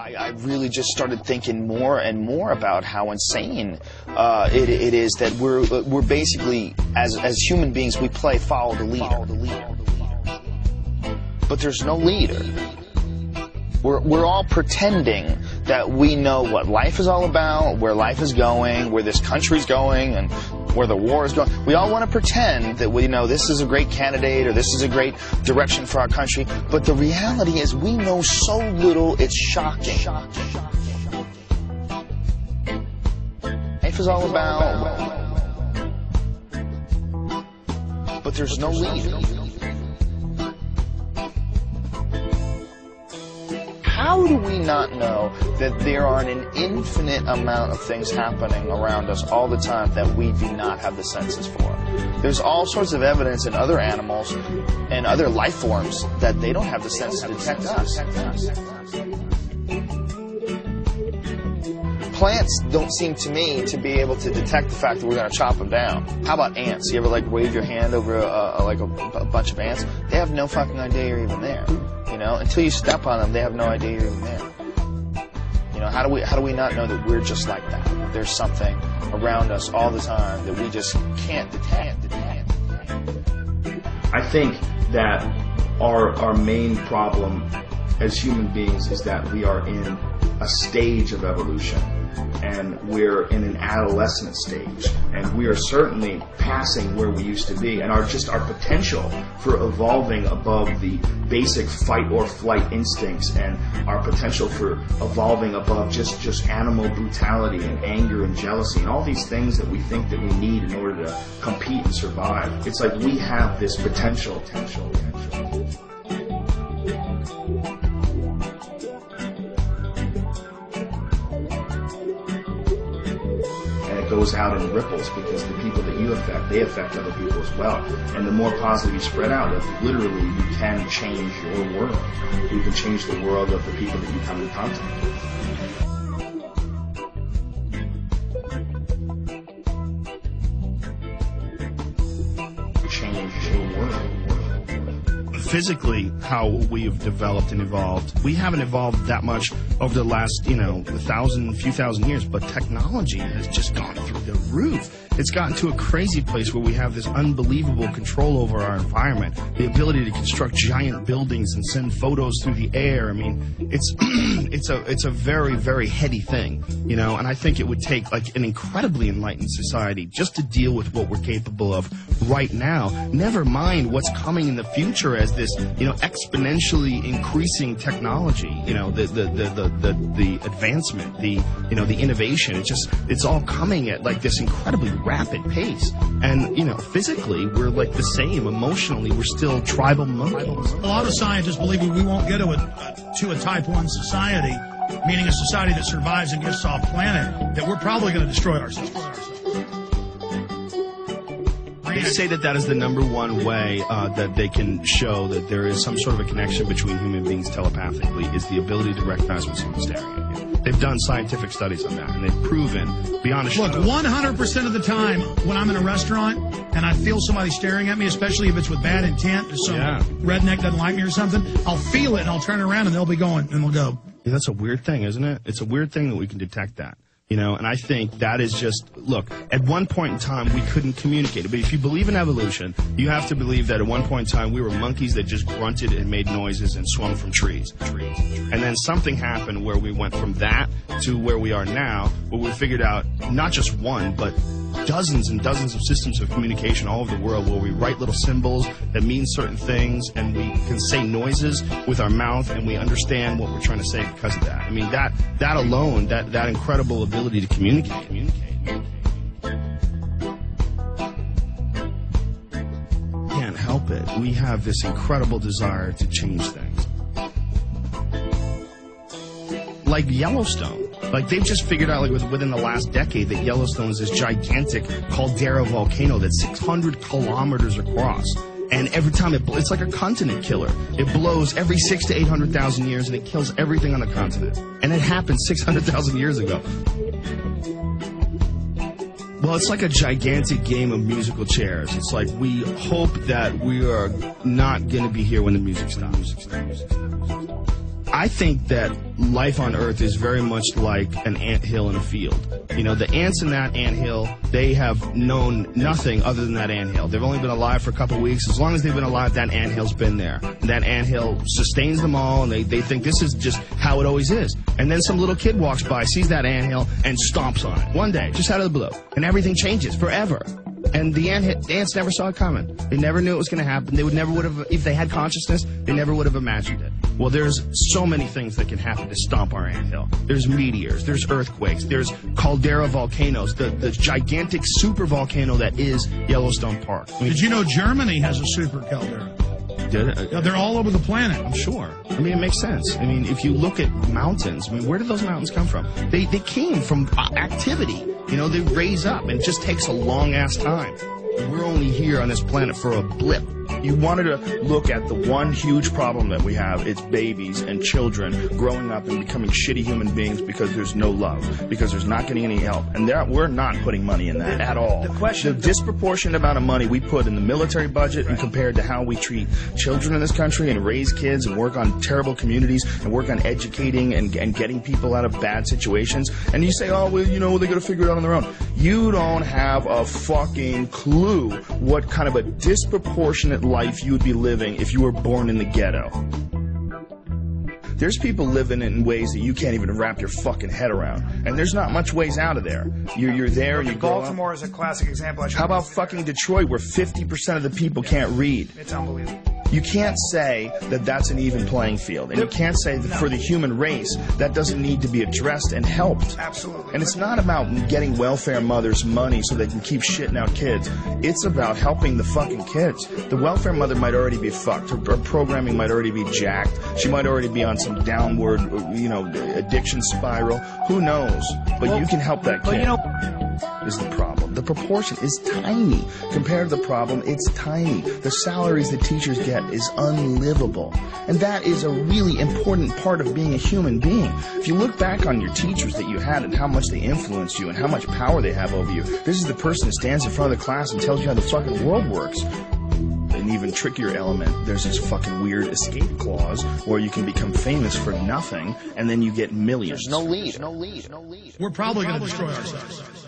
I really just started thinking more and more about how insane it is that we're basically, as human beings, we play follow the leader. But there's no leader. We're all pretending that we know what life is all about, where life is going, where this country's going, and where the war is going. We all want to pretend that we know this is a great candidate or this is a great direction for our country. But the reality is we know so little, it's shocking. Life is all about, but there's no leader. How do we not know that there are an infinite amount of things happening around us all the time that we do not have the senses for? There's all sorts of evidence in other animals and other life forms that they don't have the sense to detect us. Plants don't seem to me to be able to detect the fact that we're going to chop them down. How about ants? You ever wave your hand over a bunch of ants? They have no fucking idea you're even there. You know, until you step on them, they have no idea you're even there. You know, how do we not know that we're just like that? There's something around us all the time that we just can't detect. I think that our main problem as human beings is that we are in a stage of evolution, and we're in an adolescent stage, and we are certainly passing where we used to be, and our potential for evolving above the basic fight or flight instincts, and our potential for evolving above just animal brutality and anger and jealousy and all these things that we think that we need in order to compete and survive. It's like we have this potential. Goes out in ripples, because the people that you affect, they affect other people as well. And the more positive you spread out, literally you can change your world. You can change the world of the people that you come in contact with. Change your world. Physically, how we have developed and evolved, we haven't evolved that much over the last, few thousand years, but technology has just gone through the roof. It's gotten to a crazy place where we have this unbelievable control over our environment, the ability to construct giant buildings and send photos through the air. I mean, it's a very, very heady thing, and I think it would take an incredibly enlightened society just to deal with what we're capable of right now, never mind what's coming in the future as this, exponentially increasing technology, the advancement, the innovation. It's all coming at this incredibly rapid pace. And, physically, we're the same. Emotionally, we're still tribal monkeys. A lot of scientists believe we won't get to a type 1 society, meaning a society that survives and gets off planet, that we're probably going to destroy ourselves. They say that is the number one way that they can show that there is some sort of a connection between human beings telepathically, is the ability to recognize when someone's staring at you. They've done scientific studies on that, and they've proven beyond a shadow. Look, 100% of the time when I'm in a restaurant and I feel somebody staring at me, especially if it's with bad intent, or some redneck doesn't like me or something, I'll feel it and I'll turn around and they'll be going, and they'll go. Yeah, that's a weird thing, isn't it? It's a weird thing that we can detect that. And I think that is just, look, at one point in time, we couldn't communicate. But if you believe in evolution, you have to believe that at one point in time, we were monkeys that just grunted and made noises and swung from trees. And then something happened where we went from that to where we are now, where we figured out not just one, but dozens and dozens of systems of communication all over the world, where we write little symbols that mean certain things, and we can say noises with our mouth, and we understand what we're trying to say because of that. I mean, that alone, that incredible ability to communicate. Can't help it. We have this incredible desire to change things. Like Yellowstone. They've just figured out, within the last decade, that Yellowstone is this gigantic caldera volcano that's 600 kilometers across. And every time it's like a continent killer. It blows every 600,000 to 800,000 years, and it kills everything on the continent. And it happened 600,000 years ago. Well, it's like a gigantic game of musical chairs. It's like we hope that we are not going to be here when the music stops. I think that life on Earth is very much like an anthill in a field. You know, the ants in that anthill, they have known nothing other than that anthill. They've only been alive for a couple weeks. As long as they've been alive, that anthill's been there. And that anthill sustains them all, and they think this is just how it always is. And then some little kid walks by, sees that anthill, and stomps on it. One day, just out of the blue. And everything changes forever. And the ants never saw it coming. They never knew it was going to happen. They would have, if they had consciousness, they never would have imagined it. Well, there's so many things that can happen to stomp our anthill. There's meteors, there's earthquakes, there's caldera volcanoes, the gigantic super volcano that is Yellowstone Park. I mean, did you know Germany has a super caldera? Did it? Yeah, they're all over the planet. I'm sure. I mean, it makes sense. I mean, if you look at mountains, I mean, where did those mountains come from? They came from activity. You know, they raise up, and it just takes a long-ass time. We're only here on this planet for a blip. You wanted to look at the one huge problem that we have. It's babies and children growing up and becoming shitty human beings because there's no love, because there's not getting any help. And we're not putting money in that at all. The disproportionate amount of money we put in the military budget and compared to how we treat children in this country and raise kids and work on terrible communities and work on educating and getting people out of bad situations. And you say, oh, well, you know, they got to figure it out on their own. You don't have a fucking clue what kind of a disproportionate life you would be living if you were born in the ghetto. There's people living in ways that you can't even wrap your fucking head around. And there's not much ways out of there. You're there, you go Baltimore is a classic example. How about fucking Detroit, where 50% of the people can't read? It's unbelievable. You can't say that that's an even playing field. And you can't say that for the human race, that doesn't need to be addressed and helped. Absolutely. And it's not about getting welfare mothers money so they can keep shitting out kids. It's about helping the fucking kids. The welfare mother might already be fucked. Her programming might already be jacked. She might already be on some downward, addiction spiral. Who knows? But you can help that kid. Is the problem. The proportion is tiny. Compared to the problem, it's tiny. The salaries that teachers get is unlivable. And that is a really important part of being a human being. If you look back on your teachers that you had and how much they influenced you and how much power they have over you, this is the person that stands in front of the class and tells you how the fucking world works. An even trickier element, there's this fucking weird escape clause where you can become famous for nothing and then you get millions. There's no lead. We're probably going to destroy ourselves.